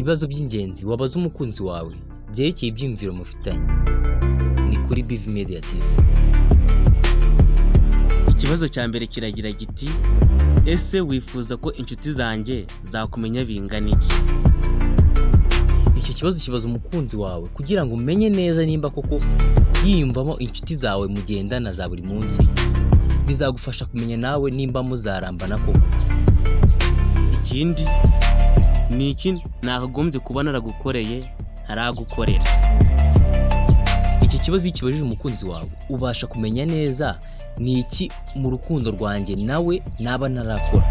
ibibazo by'ingenzi wabaza umukunzi wawe byerekeye ibyiyumviro mufitanye ni kuri BV Media TV. Ikibazo cya mbere kiragira giti ese wifuza ko inshuti zanjye zakumenya bingana iki? Icyo kibazo kibaza umukunzi wawe kugira ngo umenye neza nimba koko yiyumvamo inshuti zawe mugendana za buri munsi. Bizagufasha kumenya nawe nimba muzarambana koko. Ikindi ni iki nakagombye kuba naragukoreye haragukorera. Iki kibazo iyo kibajije umukunzi wawe ubasha kumenya neza ni iki mu rukundo rwanjye nawe naba narakora,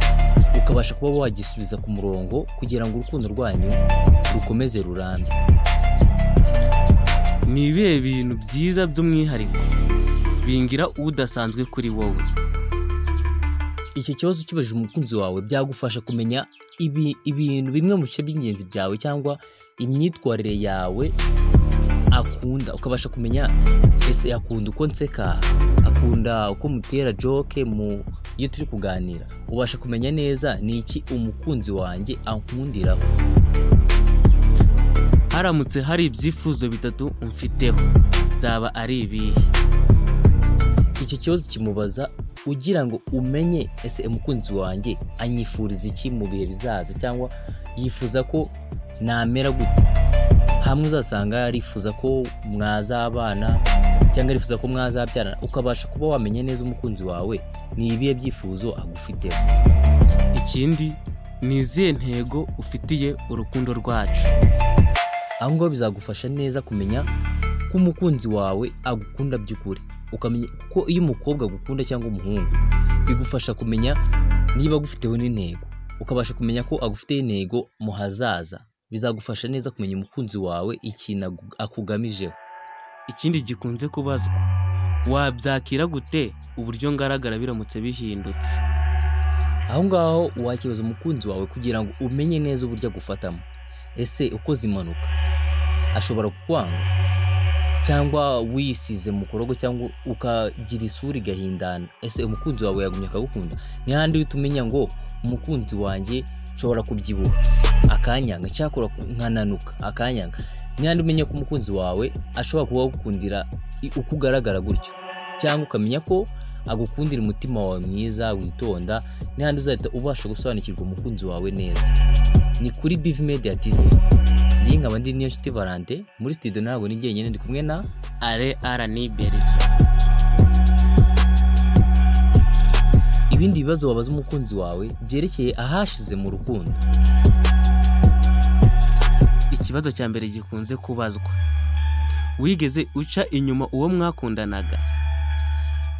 ukabasha kuba wagisubiza ku murongo kugira ngo urukundo rwanyu rukomeze rurambe. Ni ibihe bintu byiza by'umwihariko bingira udasanzwe kuri wowe? Iki kibazo kibajije umukunzi wawe byagufasha kumenya ibintu bimwe mu bice by'ingenzi byawe cyangwa imyitwarire yawe akunda, ukabasha kumenya ese akunda uko nseka, akunda uko mutera joke iyo turi kuganira. Ubasha kumenya neza ni iki umukunzi wanjye ankundiraho. Haramutse hari ibyifuzo bitatu umfiteho zaba ari ibihe? Iki kibazo kimubaza ugira ngo umenye ese umukunzi wanjye anyifuriza iki mu bihe bizaza, cyangwa yifuza ko namera gute. Hamwe uzasanga arifuza ko mwazabana cyangwa arifuza ko mwazabyarana, ukabasha kuba wamenye neza umukunzi wawe ni ibihe byifuzo agufiteho. Ikindi ni izihe ntego ufitiye urukundo rwacu? Aho ngaho bizagufasha neza kumenya ko umukunzi wawe agukunda by'ukuri, ukamenya ko iyo umukobwa agukunda cyangwa umuhungu bigufasha kumenya niba agufiteho n'intego, ukabasha kumenya ko agufiteho intego mu hazaza. Bizagufasha neza kumenya umukunzi wawe ikintu akugamijeho. Ikindi gikunze kubazwa, wabyakira gute uburyo ngaragara biramutse bihindutse? Aho ngaho wakibaza umukunzi wawe kugira ngo umenye neza uburyo agufatamo. Ese ukoze impanuka ashobora kukwanga, cyangwa wisize mu korogo cyangwa ukagira isura igahindana, ese umukunzi wawe yagumye akagukunda? Ni handi uhita umenya ngo umukunzi wanjye nshobora kubyibuha akanyanga, cyakora nkananuka akanyanga. Ni handi umenya ko umukunzi wawe ashobora kuba agukundira uko ugaragara gutyo, cyangwa ukamenya ko agukundira umutima wawe mwiza witonda. Ni handi uzahita ubasha gusobanukirwa umukunzi wawe neza. Ni kuri BV Media TV. Ndi nkaba ndi Niyonshuti Valentin, muri studio ntabwo ni njyenyine, ndi kumwe na Alain Berzo. Ibindi bibazo wabaza umukunzi wawe byerekeye ahashize mu rukundo. Ikibazo cya mbere gikunze kubazwa, wigeze uca inyuma uwo mwakundanaga?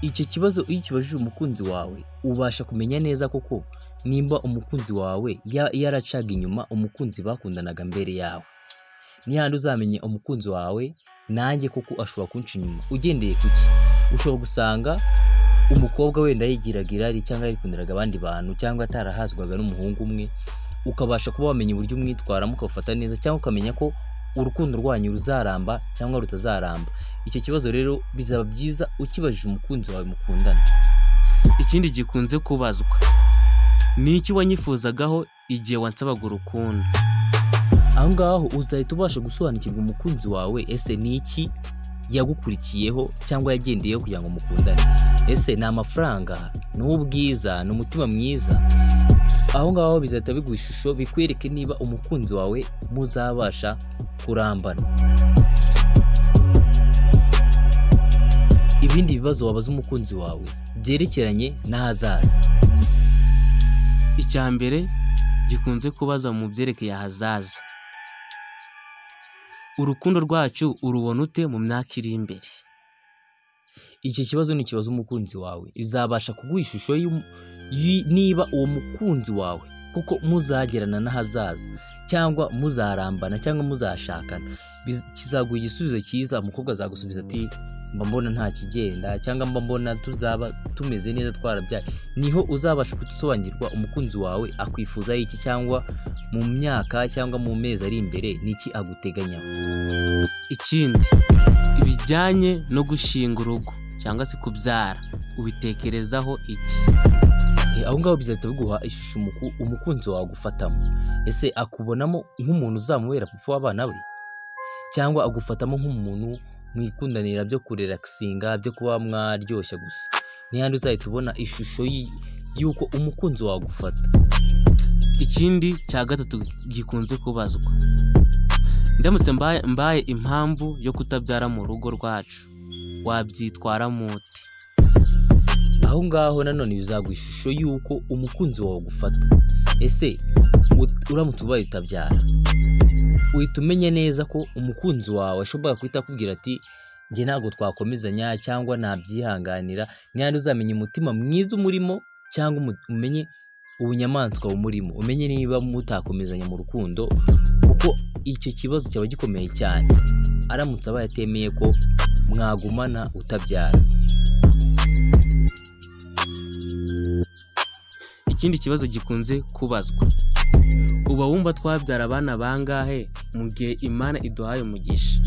Icyo kibazo iyo kibajije umukunzi wawe ubasha kumenya neza koko nimba umukunzi wawe yaracaga inyuma umukunzi bakundanaga mbere yawe. Ni handi uzamenye umukunzi wawe nanjye koko ashobora kunca inyuma. Ugendeye kuki? Ushobora gusanga umukobwa wenda yigiragira ari cyangwa yarikundiraga abandi bantu, cyangwa atarahazwaga n'umuhungu umwe, ukabasha kuba wamenya uburyo umwitwaramo ukafata neza, cyangwa ukamenya ko urukundo rwanyu ruzaramba cyangwa rutazaramba. Icyo kibazo rero bizaba byiza ukibajije umukunzi wawe mukundana. Ikindi gikunze kubazwa, ni iki wanyifuzagaho igihe wansabaga urukundo? Aho ngaho uzahita ubasha gusobanukirwa umukunzi wawe ese ni iki yagukurikiyeho cyangwa yagendeyeho kugira ngo mukundane. Ese ni amafaranga, ni ubwiza, ni umutima mwiza? Aho ngaho bizahita biguha ishusho bikwereke niba umukunzi wawe muzabasha kurambana. Ibindi bibazo wabaza umukunzi wawe byerekeranye n'ahazaza. Icya mbere gikunze kubaza mu byerekeye ahazaza, urukundo rwacu urubona ute mu myaka iri imbere? Icyo kibazo ni ikibazo umukunzi wawe bizabasha kuguha ishusho niba uwo mukunzi wawe kuko muzagerana n'ahazaza, cyangwa muzarambana, cyangwa muzashakana. Kizaguha igisubizo cyiza. Umukobwa azagusubiza ati mba mbona nta kigenda, cyangwa mba mbona tuzaba tumeze neza twarabyaye. Niho uzabasha gusobanukirwa umukunzi wawe akwifuza iki, cyangwa mu myaka cyangwa mu mezi ari imbere niki aguteganya. Ikindi ibijyanye no gushinga urugo cyangwa se kubyara ubitekerezaho iki? aho ngaho bizahita biguha ishusho umukunzi wawe agufatamo. Ese akubonamo nk'umuntu uzamubera papa w'abana be, cyangwa agufatamo nk'umuntu mwikundanira byo kurelaxinga, byo kuba mwaryoshya gusa? N'ihandi uzahita ubona ishusho y'uko umukunzi wawe agufata. Ikindi cya gatatu gikunze kubazwa, ndamutse mbaye impamvu yo kutabyara mu rugo rwacu, wabyitwaramo ute? Aho ngaho nanone bizaguha ishusho y'uko umukunzi wawe agufata. Ese uramutse ubaye utabyara, uhita umenya neza ko umukunzi wawe ashobora guhita akubwira ati njye ntabwo twakomezanya, cyangwa nabyihanganira. N'ihandi uzamenya umutima mwiza umurimo, cyangwa umenye ubunyamaswa bumurimo, umenye niba mutakomezanya mu rukundo, kuko icyo kibazo cyaba gikomeye cyane aramutse abaye atemeye ko mwagumana utabyara. Ikindi kibazo gikunze kubazwa, uba wumva twabyara abana bangahe mu gihe Imana iduhaye umugisha?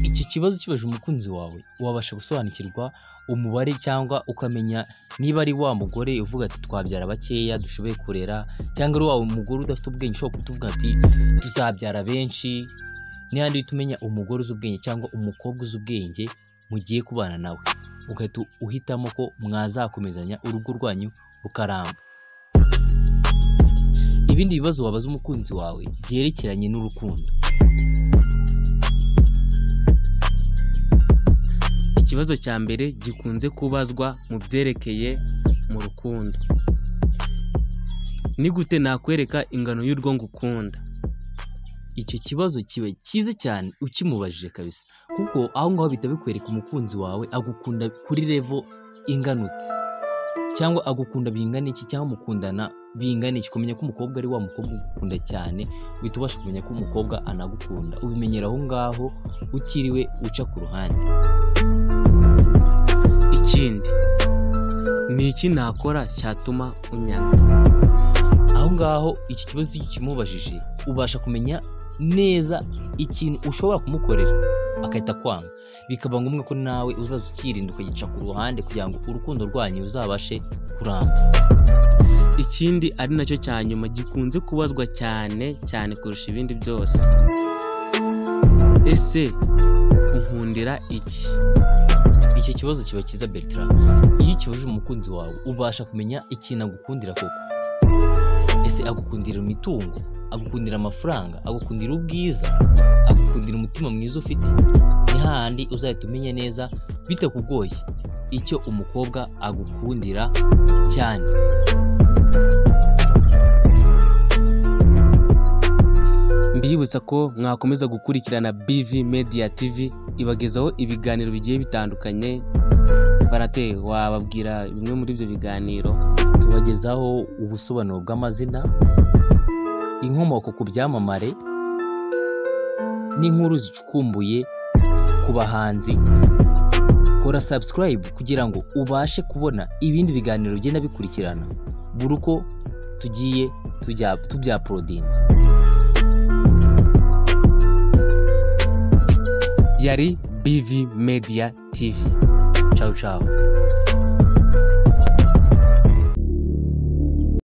Iki kibazo kibaje umukunzi wawe, wabasha gusobanukirwa umubare, cyangwa ukamenya niba ari wa mugore uvuga ati twabyara bakeya dushoboye kurera, cyangwa ari wa mugore udafite ubwenge ushobora kutuvuga ati tuzabyara benshi. N'ihandi uhita umenya umugore uzi ubwenge cyangwa umukobwa uzi ubwenge mugiye kubana nawe, ugahita uhitamo ko mwazakomezanya urugo rwanyu rukaramba. Ibindi bibazo wabaza umukunzi wawe byerekeranye n'urukundo. Ikibazo cya mbere gikunze kubazwa mu byerekeye mu rukundo, ni gute nakwereka ingano y'urwo ngukunda? Icyo kibazo kiba cyiza cyane ukimubajije kabisa, kuko aho ngaho bihita bikwereka umukunzi wawe agukunda kuri level ingana ute, cyangwa agukunda bingana iki, cyangwa mukundana bingana iki. Kumenya ko umukobwa ari wa mukobwa ugukunda cyane, uhita ubasha kumenya ko umukobwa anagukunda. Ubimenyera aho ngaho utiriwe uca ku ruhande. Ikindi ni iki nakora cyatuma unyaga? Aho ngaho iki kibazo kimubajije ubasha kumenya neza ikintu ushobora kumukorera akahita kwanga, bikaba ngombwa ko nawe uzaza ukirinda ukagica ku ruhande kugira ngo urukundo rwanyu ruzabashe kuramba. Ikindi ari nacyo cya nyuma gikunze kubazwa cyane kurusha ibindi byose, ese unkundira iki? Iki kibazo kiba cyiza Bertrand, iyo ukibajije umukunzi wawe ubasha kumenya ikintu agukundira koko. Ese agukundira imitungo, agukundira amafaranga, agukundira ubwiza, agukundira umutima mwiza ufite? Ni hahandi uzahita umenya neza bitakugoye icyo umukobwa agukundira cyane. Mbibutsa ko mwakomeza gukurikirana BV Media TV, ibagezaho ibiganiro bigiye bitandukanye. Barate, wababwira bimwe muri ibyo biganiro? Tubagezaho ubusobanuro bw'amazina, inkomoko ku byamamare, n'inkuru zicukumbuye ku bahanzi. Kora subscribe kugira ngo ubashe kubona ibindi biganiro bigenda bikurikirana buri uko tugiye tubyaporodinze. Yari BV Media TV. Ciao ciao.